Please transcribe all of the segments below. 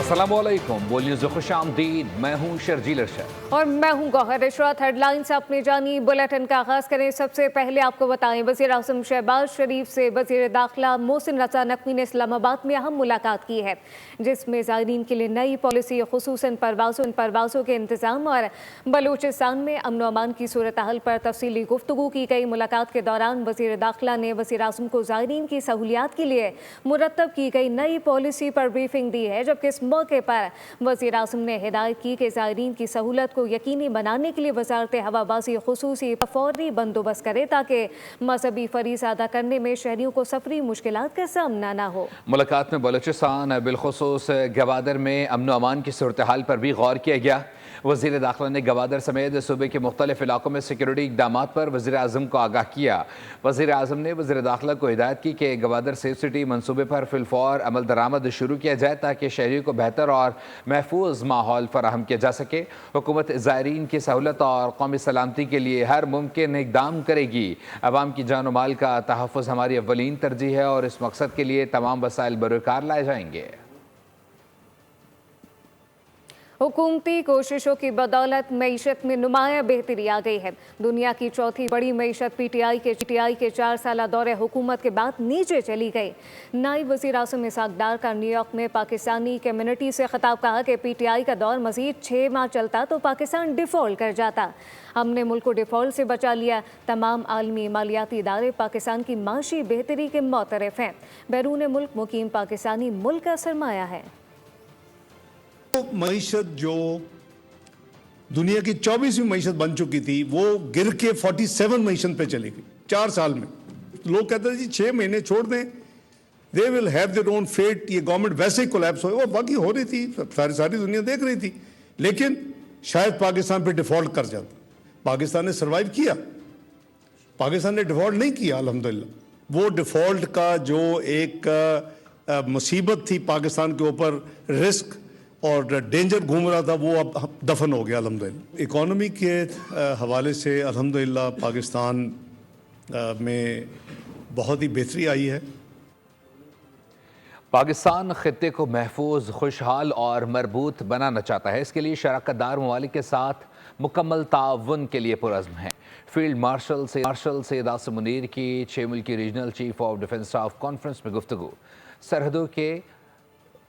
अस्सलामुअलैकुम, बोल न्यूज़ खुश आमदीद। मैं हूँ शर्जील अरशद और मैं हूँ गौहर इशरत। हेडलाइंस अपनी जानी बुलेटिन का आगाज़ करें। सबसे पहले आपको बताएं, वज़ीर आज़म शहबाज शरीफ से वज़ीर दाखिला मोहसिन रज़ा नकवी ने इस्लामाबाद में अहम मुलाकात की है, जिसमें ज़ायरीन के लिए नई पॉलिसी खुसूसन परवाज़ों के इंतज़ाम और बलूचिस्तान में अमन व अमान की सूरत हाल पर तफसीली गुफ्तगू की गई। मुलाकात के दौरान वज़ीर दाखिला ने वज़ीर आज़म को ज़ायरीन की सहूलियात के लिए मुरतब की गई नई पॉलिसी पर ब्रीफिंग दी है, जबकि इस मौके पर वज़ीर आज़म ने हिदायत की कि ज़ायरीन की सहूलत को यकीनी बनाने के लिए वज़ारत हवाबाज़ी खुसूसी फौरी बंदोबस्त करे ताकि मजहबी फरीज़ अदा करने में शहरियों को सफरी मुश्किलात का सामना न हो। मुलाकात में बलूचिस्तान बिलखुसूस गवादर में अमन अमान की सूरत हाल पर भी गौर किया गया। वज़ीर दाखिला ने गवादर समेत सूबे के मुख्तलिफ इलाकों में सिक्योरिटी इक़दामात पर वज़ीर आज़म को आगाह किया। वज़ीर आज़म ने वज़ीर दाखिला को हिदायत की कि गवादर सेफ सिटी मनसूबे पर फिलफौर अमल दरामद शुरू किया जाए ताकि शहरियों को बेहतर और महफूज माहौल फराहम किया जा सके। हुकूमत ज़ायरीन की सहूलत और कौमी सलामती के लिए हर मुमकिन इक़दाम करेगी। अवाम की जान माल का तहफ़्फ़ुज़ हमारी अव्वलीन तरजीह है और इस मकसद के लिए तमाम वसाइल बरोकार लाए जाएंगे। हुकूमती कोशिशों की बदौलत मईशत में नुमाया बेहतरी आ गई है। दुनिया की चौथी बड़ी मईशत पीटीआई के 4 साल दौरे हुकूमत के बाद नीचे चली गई। नायब वज़ीर आज़म इसहाक़ डार का न्यूयॉर्क में पाकिस्तानी कम्युनिटी से खिताब कहा कि पीटीआई का दौर मज़ीद 6 माह चलता तो पाकिस्तान डिफ़ॉल्ट कर जाता। हमने मुल्क को डिफ़ॉल्ट से बचा लिया। तमाम आलमी मालियाती इदारे पाकिस्तान की माशी बेहतरी के मोतरफ़ हैं। बैरून मुल्क मुकीम पाकिस्तानी मुल्क का सरमाया है। मईशत जो दुनिया की 24वीं मईशत बन चुकी थी वो गिर के 47 मईशत पे चली गई 4 साल में। लोग कहते हैं जी 6 महीने छोड़ दें, they will have their own fate, ये गवर्नमेंट वैसे ही कोलैप्स हो। और बाकी हो रही थी, सारी दुनिया देख रही थी, लेकिन शायद पाकिस्तान पे डिफॉल्ट कर जाता। पाकिस्तान ने सर्वाइव किया, पाकिस्तान ने डिफॉल्ट नहीं किया अल्हम्दुलिल्लाह। वो डिफॉल्ट का जो एक मुसीबत थी पाकिस्तान के ऊपर, रिस्क और डेंजर घूम रहा था, वो अब दफन हो गया अल्हम्दुलिल्लाह। इकॉनमी के हवाले से अल्हम्दुलिल्लाह पाकिस्तान में बहुत ही बेहतरी आई है। पाकिस्तान खित्ते को महफूज, खुशहाल और मरबूत बनाना चाहता है। इसके लिए शराकत दार ममालिक के साथ मुकम्मल ताउन के लिए पुरज़्म है। फील्ड मार्शल सैयद आसिम मुनीर की 6 मुल्की regional chief of defence staff conference में गुफ्तगू। सरहदों के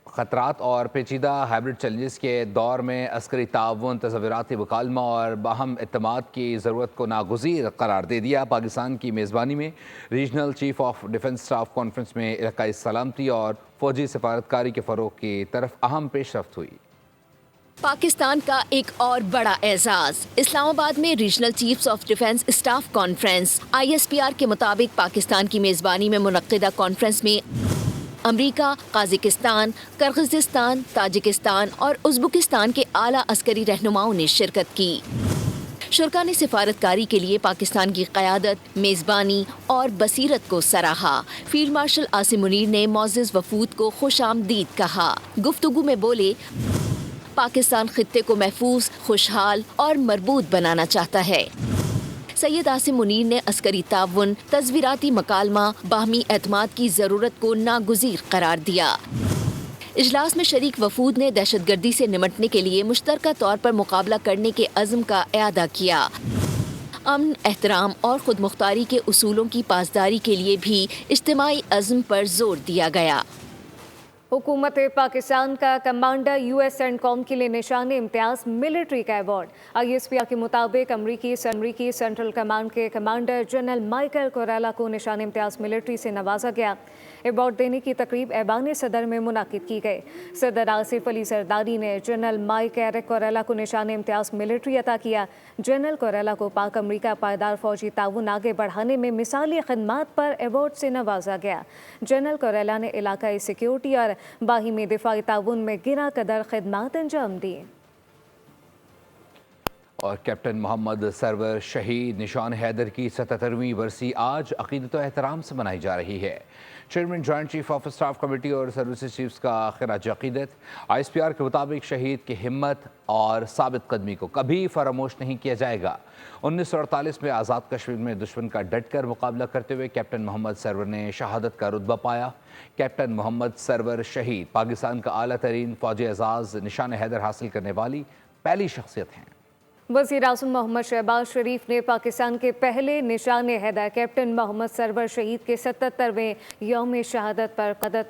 ख़तरात और पेचीदा हाइब्रिड चैलेंजेस के दौर में अस्करी ताउन, तज़व्वुराती मुकालमा और बाहम इत्तेमाद की ज़रूरत को नागुज़ीर करार दे दिया। पाकिस्तान की मेज़बानी में regional chief of defence staff conference में इलाकाई सलामती और फ़ौजी सफारतकारी के फ़रोग़ की तरफ अहम पेशरफ्त हुई। पाकिस्तान का एक और बड़ा एजाज। इस्लामाबाद में regional chiefs of defence staff conference ISPR के मुताबिक पाकिस्तान की मेज़बानी में मुनक्किदा कॉन्फ्रेंस में अमरीका, काज़ाकिस्तान, किर्गिज़स्तान, ताजिकिस्तान और उज़्बेकिस्तान के आला अस्करी रहनुमाओं ने शिरकत की। शुरका ने सिफारतकारी के लिए पाकिस्तान की क़यादत, मेज़बानी और बसीरत को सराहा। फील्ड मार्शल आसिम मुनीर ने मोअज़्ज़ज़ वफ़ूद को खुश आमदीद कहा। गुफ्तगू में बोले, पाकिस्तान खित्ते को महफूज, खुशहाल और मरबूत बनाना चाहता है। सैयद आसिम मुनीर ने अस्करी ताउन, तज़वीराती मकालमा, बाहमी एतमाद की ज़रूरत को नागुज़ीर करार दिया। इजलास में शरीक वफूद ने दहशतगर्दी से निमटने के लिए मुश्तरका तौर पर मुकाबला करने के अज़्म का इआदा किया। अमन, एहतराम और खुद मुख्तारी के उसूलों की पासदारी के लिए भी इज्तिमाई अज़्म पर जोर दिया गया। हुकूमत पाकिस्तान का कमांडर US सेंटकॉम के लिए निशान इम्तियाज़ मिलिट्री का अवार्ड। ISPR के मुताबिक अमरीकी सेंट्रल कमांड के कमांडर जनरल माइकल कोरेला को निशान इम्तियाज़ मिलिट्री से नवाजा गया। अवार्ड देने की तकरीब ऐवान सदर में मुनाकिद की गई। सदर आसिफ अली जरदारी ने जनरल माइकल कोरेला को निशान इम्तियाज़ मिलिट्री अता किया। जनरल कोरेला को पाक अमरीका पायदार फौजी ताउन आगे बढ़ाने में मिसाली खदमात पर अवार्ड से नवाजा गया। जनरल कोरेला ने इलाकाई सिक्योरिटी और बाहिमी दिफाई ताउन में गिरा कदर खिदमात अंजाम दिए। اور کیپٹن محمد سرور شہید نشان حیدر کی 77ویں برسی آج عقیدت و احترام سے منائی جا رہی ہے۔ Chairman joint chief of staff committee اور سروسز چیفز کا خراج عقیدت۔ ISPR کے مطابق شہید کی ہمت اور ثابت قدمی کو کبھی فراموش نہیں کیا جائے گا۔ 1948 میں آزاد کشمیر میں دشمن کا ڈٹ کر مقابلہ کرتے ہوئے کیپٹن محمد سرور نے شہادت کا رتبہ پایا۔ کیپٹن محمد سرور شہید پاکستان کا اعلیٰ ترین فوجی اعزاز نشان حیدر حاصل کرنے والی پہلی شخصیت ہیں۔ وزیر اعظم محمد شہباز شریف نے پاکستان کے پہلے نشان حیدر کیپٹن محمد سرور شہید کے 77ویں یوم شہادت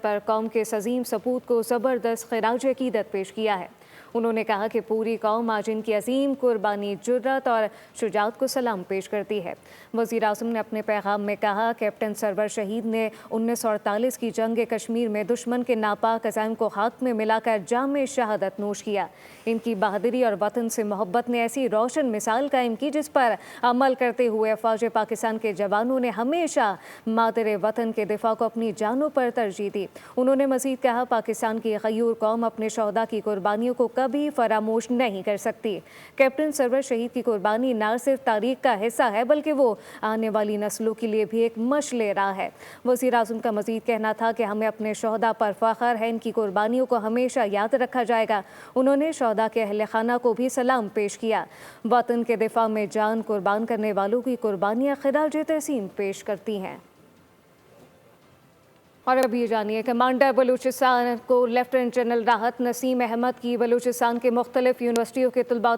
پر قوم کے عظیم سپوت کو زبردست خراج عقیدت پیش کیا ہے۔ انہوں نے کہا کہ پوری قوم آج ان کی عظیم قربانی، جرأت اور شجاعت کو سلام پیش کرتی ہے۔ وزیر اعظم نے اپنے پیغام میں کہا، کیپٹن سرور شہید نے 1948 کی جنگ کشمیر میں دشمن کے ناپاک عزائم کو خاک میں ملا کر جام شہادت نوش کیا۔ ان کی بہادری اور وطن سے محبت نے ایسی روشن مثال قائم کی جس پر عمل کرتے ہوئے فوج پاکستان کے جوانوں نے ہمیشہ مادر وطن کے دفاع کو اپنی جانوں پر ترجیح دی۔ انہوں نے مزید کہا، پاکستان کی غیور قوم اپنے شہداء کی قربانیوں کو کبھی فراموش نہیں کر سکتی۔ کیپٹن سرور شہید کی قربانی نہ صرف تاریخ کا حصہ ہے بلکہ وہ آنے والی نسلوں کے لیے بھی ایک مشعل راہ ہے۔ وزیر اعظم کا مزید کہنا تھا کہ ہمیں اپنے شہداء پر فخر ہے، ان کی قربانیوں کو ہمیشہ یاد رکھا جائے گا۔ انہوں نے شہداء کے اہل خانہ کو بھی سلام پیش کیا۔ وطن کے دفاع میں جان قربان کرنے والوں کی قربانیاں خراج تحسین پیش کرتی ہیں۔ اور اب یہ جانیے، کمانڈر بلوچستان کو لیفٹیننٹ جنرل راحت نسیم احمد کی بلوچستان کے مختلف یونیورسٹیوں کے طلباء و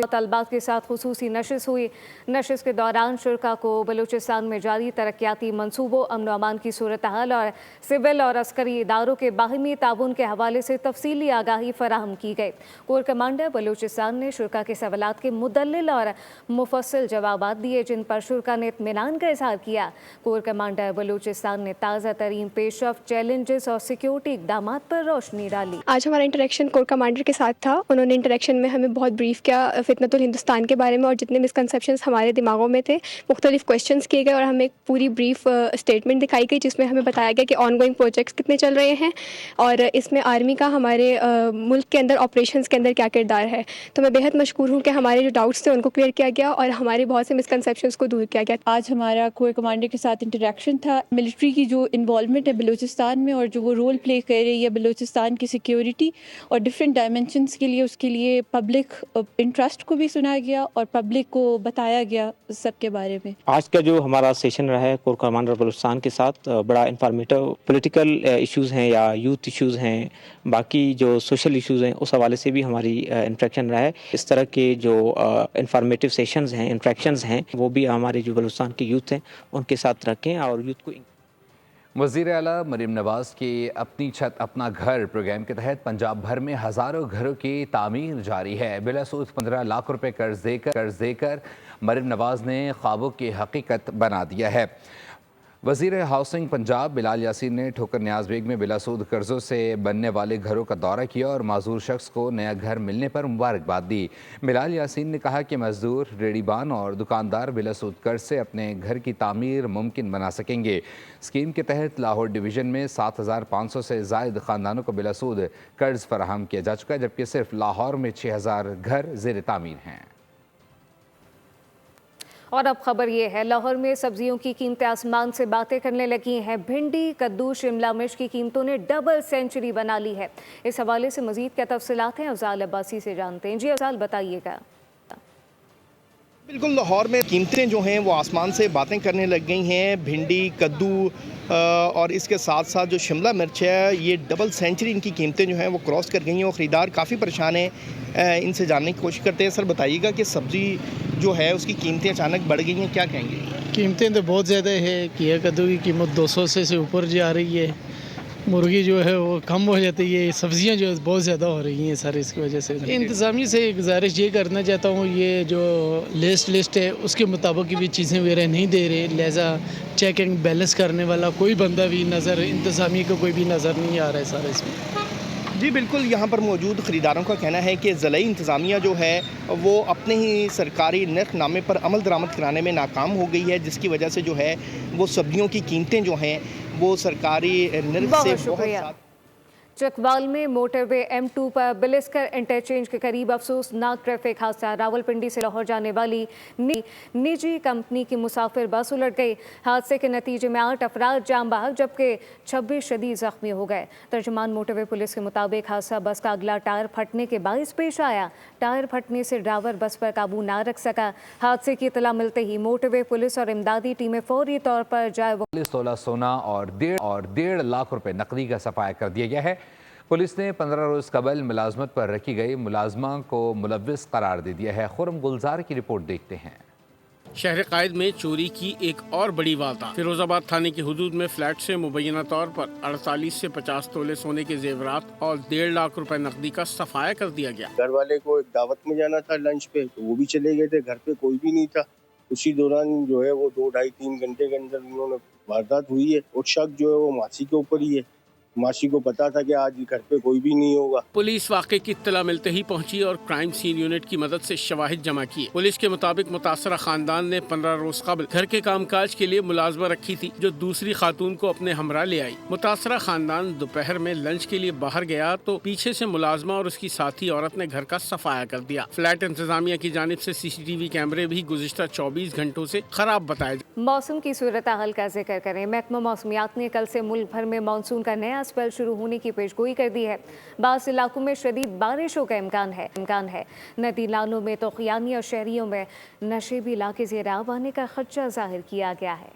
طالبات کے ساتھ خصوصی نشست ہوئی۔ نشست کے دوران شرکاء کو بلوچستان میں جاری ترقیاتی منصوبوں، امن و امان کی صورتحال اور سول اور عسکری اداروں کے باہمی تعاون کے حوالے سے تفصیلی آگاہی فراہم کی گئی۔ کور کمانڈر بلوچستان نے شرکاء کے سوالات کے مدلل اور مفصل جوابات دیے، جن پر شرکاء نے اطمینان کا اظہار کیا۔ کور کمانڈر بلوچستان نے تازہ ترین پیش رفت، چیلنجز اور سیکیورٹی اقدامات پر روشنی ڈالی۔ آج ہمارا انٹریکشن کور کمانڈر کے ساتھ تھا۔ انہوں نے انٹریکشن میں ہمیں بہت بریف کیا فتنۃ الہندوستان کے بارے میں، اور جتنے مسکنسیپشنز ہمارے دماغوں میں تھے مختلف کویشچنز کیے گئے، اور ہمیں ایک پوری بریف اسٹیٹمنٹ دکھائی گئی جس میں ہمیں بتایا گیا کہ آن گوئنگ پروجیکٹس کتنے چل رہے ہیں اور اس میں آرمی کا ہمارے ملک کے اندر آپریشنز کے اندر کیا کردار ہے۔ تو میں بہت مشکور ہوں کہ ہمارے جو ڈاؤٹس تھے ان کو کلیئر کیا گیا اور ہمارے بہت سے مسکنسیپشنز کو دور کیا گیا۔ آج ہمارا کور کمانڈر کے ساتھ انٹریکشن تھا۔ ملٹری کی جو انوالومنٹ ہے بلوچستان میں اور جو وہ رول پلے کر رہی ہے بلوچستان کی سیکیورٹی اور ڈفرینٹ ڈائمینشنس کے لیے، اس کے لیے پبلک انٹرسٹ کو بھی سنا گیا اور پبلک کو بتایا گیا سب کے بارے میں۔ آج کا جو ہمارا سیشن رہا ہے کور کمانڈر بلوچستان کے ساتھ بڑا انفارمیٹو، پولیٹیکل ایشوز ہیں یا یوتھ ایشوز ہیں، باقی جو سوشل ایشوز ہیں، اس حوالے سے بھی ہماری انٹریکشن رہا ہے۔ اس طرح کے جو انفارمیٹو سیشنز ہیں، انٹریکشنز ہیں، وہ بھی ہمارے جو بلوچستان کے یوتھ ہیں ان کے ساتھ رکھیں اور یوتھ کو۔ وزیر اعلیٰ مریم نواز کی اپنی چھت اپنا گھر پروگرام کے تحت پنجاب بھر میں ہزاروں گھروں کی تعمیر جاری ہے۔ بلا سود 15 لاکھ روپے قرض دے کر مریم نواز نے خوابوں کی حقیقت بنا دیا ہے۔ وزیر ہاؤسنگ پنجاب بلال یاسین نے ٹھوکر نیاز بیگ میں بلا سود قرضوں سے بننے والے گھروں کا دورہ کیا اور معذور شخص کو نیا گھر ملنے پر مبارکباد دی۔ بلال یاسین نے کہا کہ مزدور، ریڑھی بان اور دکاندار بلا سود قرض سے اپنے گھر کی تعمیر ممکن بنا سکیں گے۔ اسکیم کے تحت لاہور ڈویژن میں 7500 سے زائد خاندانوں کو بلا سود قرض فراہم کیا جا چکا ہے، جبکہ صرف لاہور میں 6000 گھر زیر تعمیر ہیں۔ اور اب خبر یہ ہے، لاہور میں سبزیوں کی قیمتیں آسمان سے باتیں کرنے لگی ہیں۔ بھنڈی، کدو، شملہ مرچ کی قیمتوں نے ڈبل سینچری بنا لی ہے۔ اس حوالے سے مزید کیا تفصیلات ہیں افضال عباسی سے جانتے ہیں۔ جی افضال، بتائیے گا۔ بالکل، لاہور میں قیمتیں جو ہیں وہ آسمان سے باتیں کرنے لگ گئی ہیں۔ بھنڈی، کدو اور اس کے ساتھ ساتھ جو شملہ مرچ ہے، یہ ڈبل سینچری ان کی قیمتیں جو ہیں وہ کراس کر گئی ہیں اور خریدار کافی پریشان ہیں۔ ان سے جاننے کی کوشش کرتے ہیں۔ سر بتائیے گا کہ سبزی جو ہے اس کی قیمتیں اچانک بڑھ گئی ہیں، کیا کہیں گے؟ قیمتیں تو بہت زیادہ ہے کہ کدو کی قیمت 200 سے اوپر جا رہی ہے، مرغی جو ہے وہ کم ہو جاتی ہے، سبزیاں جو بہت زیادہ ہو رہی ہیں سر۔ اس کی وجہ سے انتظامیہ سے گزارش یہ کرنا چاہتا ہوں، یہ جو لسٹ ہے اس کے مطابق بھی چیزیں وغیرہ نہیں دے رہے، لہٰذا چیک اینڈ بیلنس کرنے والا کوئی بندہ بھی انتظامیہ کا کوئی بھی نظر نہیں آ رہا ہے سر اس میں۔ جی بالکل، یہاں پر موجود خریداروں کا کہنا ہے کہ ضلعی انتظامیہ جو ہے وہ اپنے ہی سرکاری نرخ نامے پر عمل درآمد کرانے میں ناکام ہو گئی ہے، جس کی وجہ سے جو ہے وہ سبزیوں کی قیمتیں جو ہیں وہ سرکاری نرخ سے بہت زیادہ चकवाल में मोटरवे M2 पर बिलिस्कर इंटरचेंज के करीब अफसोसनाक ट्रैफिक हादसा। रावलपिंडी से लाहौर जाने वाली निजी कंपनी की मुसाफिर बस उलट गई। हादसे के नतीजे में 8 अफराद जान बहक जबकि 26 शदीद जख्मी हो गए। तर्जुमान मोटरवे पुलिस के मुताबिक हादसा बस का अगला टायर फटने के बाइस पेश आया। टायर फटने से ड्राइवर बस पर काबू ना रख सका। हादसे की इतला मिलते ही मोटरवे पुलिस और इमदादी टीमें फौरी तौर पर जाए। तोला सोना और 1.5 लाख रुपए नकदी का सफाया कर दिया गया है। पुलिस ने 15 रोज कबल मुलाजमत पर रखी गई मुलाजमा को मुलव्विस करार दे दिया है। खुरम गुलजार की रिपोर्ट देखते हैं। शहर कायद में चोरी की एक और बड़ी वारदात। फिरोजाबाद थाने की हुदूद में फ्लैट से मुबैना तौर पर 48 से 50 तोले सोने के जेवरात और 1.5 लाख रुपए नकदी का सफाया कर दिया गया। घर वाले को एक दावत में जाना था लंच पे, तो वो भी चले गए थे, घर पे कोई भी नहीं था। उसी दौरान जो है वो 2, 2.5, 3 घंटे के अंदर उन्होंने वारदात हुई है। और शक जो है वो मासी के ऊपर ही है। मासी को पता था कि आज घर पे कोई भी नहीं होगा। पुलिस वाक़े की इत्तला मिलते ही पहुंची और क्राइम सीन यूनिट की मदद से शवाहिद जमा किए। पुलिस के मुताबिक मुतासरा खानदान ने 15 रोज कबल घर के कामकाज के लिए मुलाजमा रखी थी, जो दूसरी खातून को अपने हमरा ले आई। मुतासरा खानदान दोपहर में लंच के लिए बाहर गया तो पीछे से मुलाजमा और उसकी साथी औरत ने घर का सफाया कर दिया। फ्लैट इंतजामिया की जानिब से CCTV कैमरे भी गुज़िश्ता 24 घंटों से खराब बताए। मौसम की सूरत हाल का जिक्र करें। महकमा मौसमियात ने कल से मुल्क भर में मानसून का नया स्पेल शुरू होने की पेशगोई कर दी है। बाज़ इलाकों में शदीद बारिशों का इम्कान है। नदी नालों में तोक़यानी और शहरियों में नशेबी इलाके ज़ेर आब आने का खदशा जाहिर किया गया है।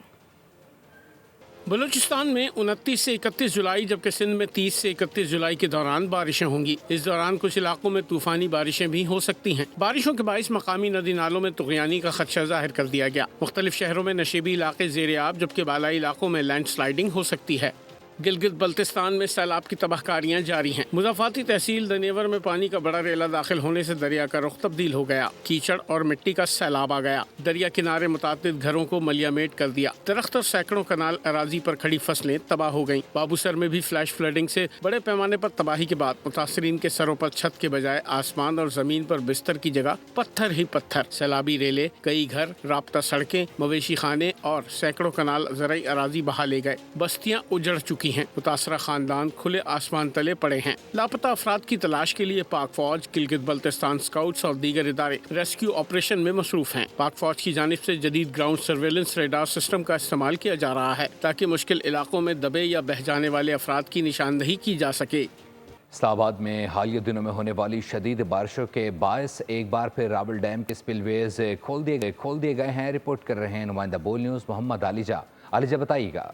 बलूचिस्तान में 29 से 31 जुलाई जबकि सिंध में 30 से 31 जुलाई के दौरान बारिशें होंगी। इस दौरान कुछ इलाकों में तूफानी बारिशें भी हो सकती हैं। बारिशों के बाइस मकामी नदी नालों में तुग़यानी का खदशा जाहिर कर दिया गया। मुख्तलिफ शहरों में नशेबी इलाके ज़ेर आब जबकि बालाई इलाकों में लैंड स्लाइडिंग हो सकती है। गिलगित बल्तिस्तान में सैलाब की तबाहकारियां जारी हैं। मुज़ाफ़ाती तहसील दनेवर में पानी का बड़ा रेला दाखिल होने से दरिया का रुख तब्दील हो गया। कीचड़ और मिट्टी का सैलाब आ गया। दरिया किनारे मुतादिद घरों को मलियामेट कर दिया। दरख्त और सैकड़ों कनाल अराजी पर खड़ी फसलें तबाह हो गईं। बाबूसर में भी फ्लैश फ्लडिंग से बड़े पैमाने पर तबाही के बाद मुतासरीन के सरों पर छत के बजाय आसमान और जमीन पर बिस्तर की जगह पत्थर ही पत्थर। सैलाबी रेले, कई घर, राब्ता सड़कें, मवेशी खाने और सैकड़ों कनाल ज़राई अराजी बहा ले गए। बस्तियाँ उजड़ चुकी हैं। मुतासरा खानदान खुले आसमान तले पड़े हैं। लापता अफराद की तलाश के लिए पाक फौज, गिलगित बल्तिस्तान स्काउट्स और दीगर इदारे रेस्क्यू ऑपरेशन में मसरूफ हैं। पाक फौज की जानिब से जदीद ग्राउंड सर्वेलेंस रेडार सिस्टम का इस्तेमाल किया जा रहा है ताकि मुश्किल इलाकों में दबे या बह जाने वाले अफराद की निशानदही की जा सके। इस्लामाबाद में हालिया दिनों में होने वाली शदीद बारिशों के बायस एक बार फिर रावल डैम के स्पिलवेज खोल दिए गए हैं। रिपोर्ट कर रहे हैं नुमाइंदा बोल न्यूज़ मोहम्मद आलिजा बताइएगा।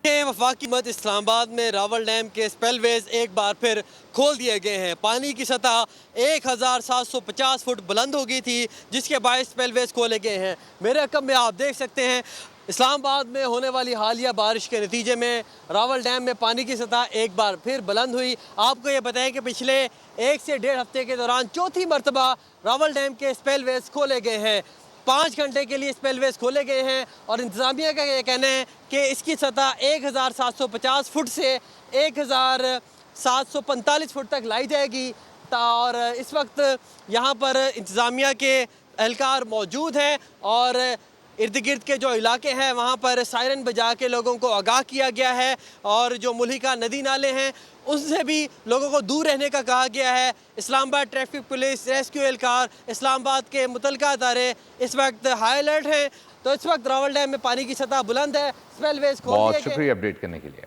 वफाकी हुकूमत इस्लामाबाद में रावल डैम के स्पेलवेज एक बार फिर खोल दिए गए हैं। पानी की सतह 1750 फुट बुलंद हो गई थी, जिसके बायस स्पेलवेज खोले गए हैं। मेरे रकम में आप देख सकते हैं इस्लामाबाद में होने वाली हालिया बारिश के नतीजे में रावल डैम में पानी की सतह एक बार फिर बुलंद हुई। आपको ये बताएं कि पिछले 1 से 1.5 हफ्ते के दौरान चौथी मरतबा रावल डैम के स्पेलवेज खोले गए हैं। 5 घंटे के लिए स्पेलवेज खोले गए हैं और इंतज़ामिया का ये कहना है कि इसकी सतह 1750 फुट से 1745 फुट तक लाई जाएगी। और इस वक्त यहाँ पर इंतज़ामिया के एहलकार मौजूद हैं और इर्द गिर्द के जो इलाके हैं वहाँ पर सायरन बजा के लोगों को आगाह किया गया है और जो मुल्हिका नदी नाले हैं उनसे भी लोगों को दूर रहने का कहा गया है। इस्लामाबाद ट्रैफिक पुलिस, रेस्क्यू एहलकार, इस्लामाबाद के मुतलका अदारे इस वक्त हाई अलर्ट हैं। तो इस वक्त रावल डैम में पानी की सतह बुलंद है। स्पेलवेज खोल दिए गए। बहुत शुक्रिया अपडेट करने के लिए।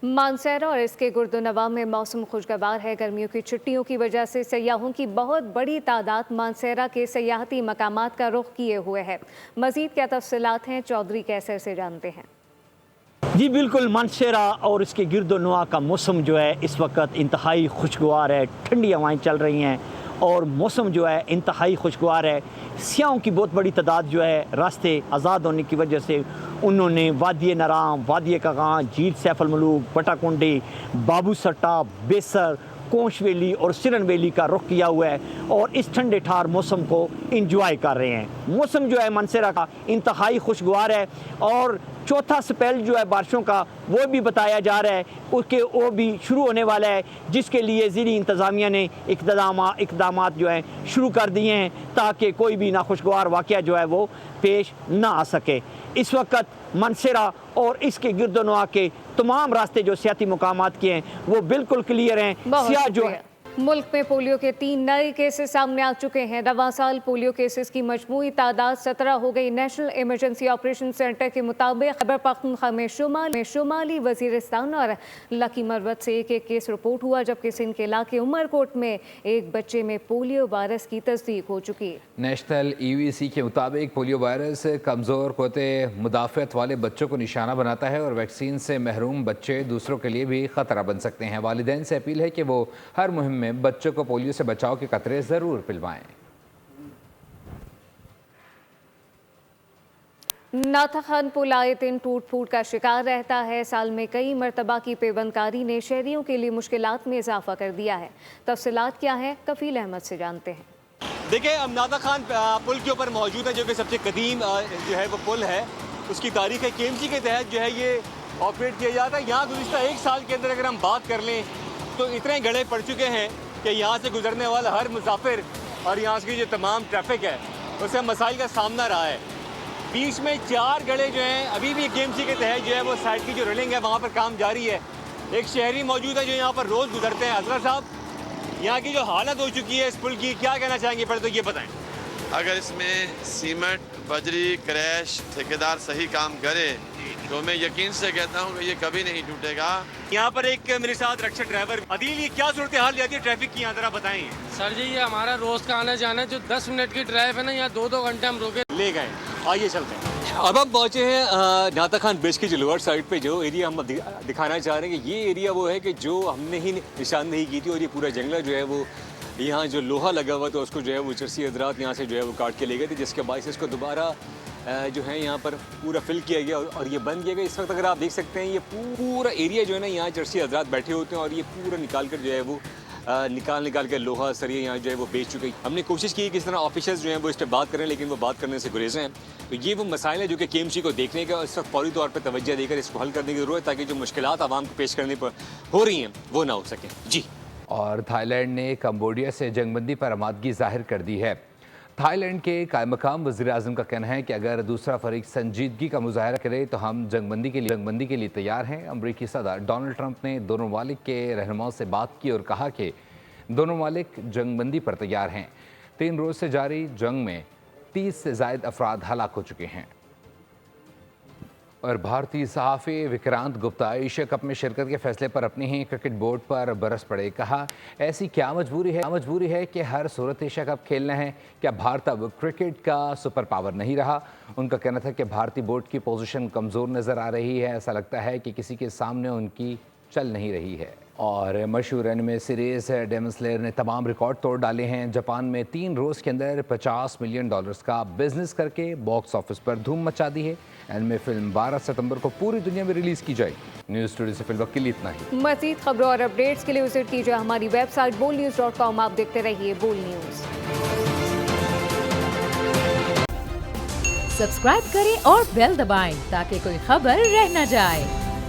मानसेरा और इसके गुर्दोनवा में मौसम खुशगवार है। गर्मियों की छुट्टियों की वजह से सयाहों की बहुत बड़ी तादाद मानसेरा के सयाहती मकामात का रुख किए हुए है। मज़ीद क्या तफसीलात हैं, चौधरी कैसर से जानते हैं। जी बिल्कुल, मानसेरा और इसके गिरदोनवा का मौसम जो है इस वक्त इंतहाई खुशगवार है। ठंडी हवाएं चल रही हैं और मौसम जो है इंतहाई खुशगवार है। सियाहों की बहुत बड़ी तादाद जो है रास्ते आज़ाद होने की वजह से उन्होंने वादी नराम, वादी कागां, झील सैफुल मलूक, बटाकुंडी, बाबू सट्टा, बेसर, कोश वैली और सिरन वैली का रुख किया हुआ है और इस ठंडे ठार मौसम को इंजॉय कर रहे हैं। मौसम जो है मानसेरा का इंतहाई खुशगवार है और चौथा स्पेल जो है बारिशों का वो भी बताया जा रहा है उसके वो भी शुरू होने वाला है, जिसके लिए ज़िली इंतज़ामिया ने इक़दामात जो है शुरू कर दिए हैं ताकि कोई भी नाखुशगवार वाक़या जो है वो पेश ना आ सके। इस वक्त मानसेरा और इसके गिरदोनवा के तमाम रास्ते जो सियाती मुकामात के हैं वो बिल्कुल क्लियर हैं। बहुत सियाह जो शुक्रिया। मुल्क में पोलियो के 3 नए केसेस सामने आ चुके हैं। रवां साल पोलियो केसेस की मजमूई तादाद 17 हो गई। नेशनल इमरजेंसी ऑपरेशन सेंटर के मुताबिक खैबर पख्तूनख्वा में शुमाली वजीरिस्तान और लकी मरवत से एक केस रिपोर्ट हुआ, जबकि सिंध के इलाके उमरकोट में एक बच्चे में पोलियो वायरस की तस्दीक हो चुकी है। नेशनल EVC के मुताबिक पोलियो वायरस कमज़ोर क़ुव्वते मुदाफ़अत वाले बच्चों को निशाना बनाता है और वैक्सीन से महरूम बच्चे दूसरों के लिए भी ख़तरा बन सकते हैं। वालिदैन से अपील है कि वो हर मुहिम में बच्चों को पोलियो से बचाव के कतरे ज़रूर पिलवाएं। नाथा खान पुल आए दिन टूट फूट का शिकार रहता है। साल में कई मरतबा की पेबंदकारी ने शहरियों के लिए मुश्किलात में इजाफा कर दिया है। तफसीलात क्या है, कफील अहमद से जानते हैं। देखिए, हम नाथा खान पुल के ऊपर मौजूद है, जो कि सबसे कदीम जो है वो पुल है। उसकी तारीख है KMC के तहत जो है ये ऑपरेट किया जाता है। यहाँ गुज़िश्ता 1 साल के अंदर अगर हम बात कर लें तो इतने गड्ढे पड़ चुके हैं कि यहाँ से गुजरने वाला हर मुसाफिर और यहाँ की जो तमाम ट्रैफिक है उससे मसाइल का सामना रहा है। बीच में 4 गड्ढे जो हैं अभी भी KMC के तहत जो है वो साइड की जो रेलिंग है वहाँ पर काम जारी है। एक शहरी मौजूद है जो यहाँ पर रोज़ गुजरते हैं। अजहर साहब, यहाँ की जो हालत हो चुकी है इस पुल की, क्या कहना चाहेंगे? पहले तो ये बताएं। अगर इसमें सीमेंट, बजरी, क्रैश, ठेकेदार सही काम करे तो मैं यकीन से कहता हूँ कि ये कभी नहीं टूटेगा। यहाँ पर एक मेरे साथ रक्षा ड्राइवर अदील, ये क्या सूरत हाल जाती है ट्रैफिक की, यहाँ जरा बताएं। सर जी, ये हमारा रोज का आना जाना है। जो 10 मिनट की ड्राइव है ना, यहाँ 2-2 घंटे हम रुके ले गए। आइए चलते हैं। अब हम पहुँचे हैं नाथा खान ब्रिज की जो लोअर साइड पे जो एरिया हम दिखाना चाह रहे हैं कि ये एरिया वो है कि जो हमने ही निशानदेही की थी और ये पूरा जंगला जो है वो यहाँ जो लोहा लगा हुआ था उसको जो है वो चरसी हजरात यहाँ से जो है वो काट के ले गए थे, जिसके बायस इसको दोबारा जो है यहाँ पर पूरा फिल किया गया और ये बंद किया गया। इस वक्त अगर आप देख सकते हैं ये पूरा एरिया जो है ना, यहाँ चरसी हजरात बैठे होते हैं और ये पूरा निकाल कर जो है वो निकाल के लोहा सरिया यहाँ जो है वो बेच चुके हैं। हमने कोशिश की कि इस तरह ऑफिसर्स जो हैं वो इस पर बात करें, लेकिन वो बात करने से गुरेज़ हैं। तो ये वो मसाइल है जो कि KMC को देखने का इस वक्त फौरी तौर पर तवज्जो देकर इसको हल करने की ज़रूरत है, ताकि जो मुश्किलात आवाम को पेश करने पर हो रही हैं वो ना हो सकें। जी। और थाईलैंड ने कंबोडिया से जंगबंदी पर आमादगी जाहिर कर दी है। थाईलैंड के कायम मकाम वज़ीर आज़म का कहना है कि अगर दूसरा फरीक संजीदगी का मुजाहरा करे तो हम जंगबंदी के लिए तैयार हैं। अमरीकी सदर डोनाल्ड ट्रंप ने दोनों ममालिक के रहनुमाओं से बात की और कहा कि दोनों ममालिक जंगबंदी पर तैयार हैं। 3 रोज़ से जारी जंग में 30 से ज़ायद अफराद हलाक हो चुके हैं। और भारतीय सहाफ़ी विक्रांत गुप्ता एशिया कप में शिरकत के फैसले पर अपने ही क्रिकेट बोर्ड पर बरस पड़े। कहा, ऐसी क्या मजबूरी है कि हर सूरत एशिया कप खेलना है? क्या भारत अब क्रिकेट का सुपर पावर नहीं रहा? उनका कहना था कि भारतीय बोर्ड की पोजीशन कमज़ोर नज़र आ रही है। ऐसा लगता है कि किसी के सामने उनकी चल नहीं रही है। और मशहूर एनिमे सीरीज़ डेमन स्लेयर ने तमाम रिकॉर्ड तोड़ डाले हैं। जापान में 3 रोज़ के अंदर $50 मिलियन का बिजनेस करके बॉक्स ऑफिस पर धूम मचा दी है। एनिमे फिल्म 12 सितंबर को पूरी दुनिया में रिलीज़ की जाएगी। न्यूज़ स्टूडियो से फिलहाल के लिए इतना ही। मज़ीद खबरों और अपडेट्स के लिए विजिट कीजिए हमारी वेबसाइट bolnews.com। आप देखते रहिए बोल न्यूज़। सब्सक्राइब करें और बेल दबाएं ताकि कोई खबर रह न जाए।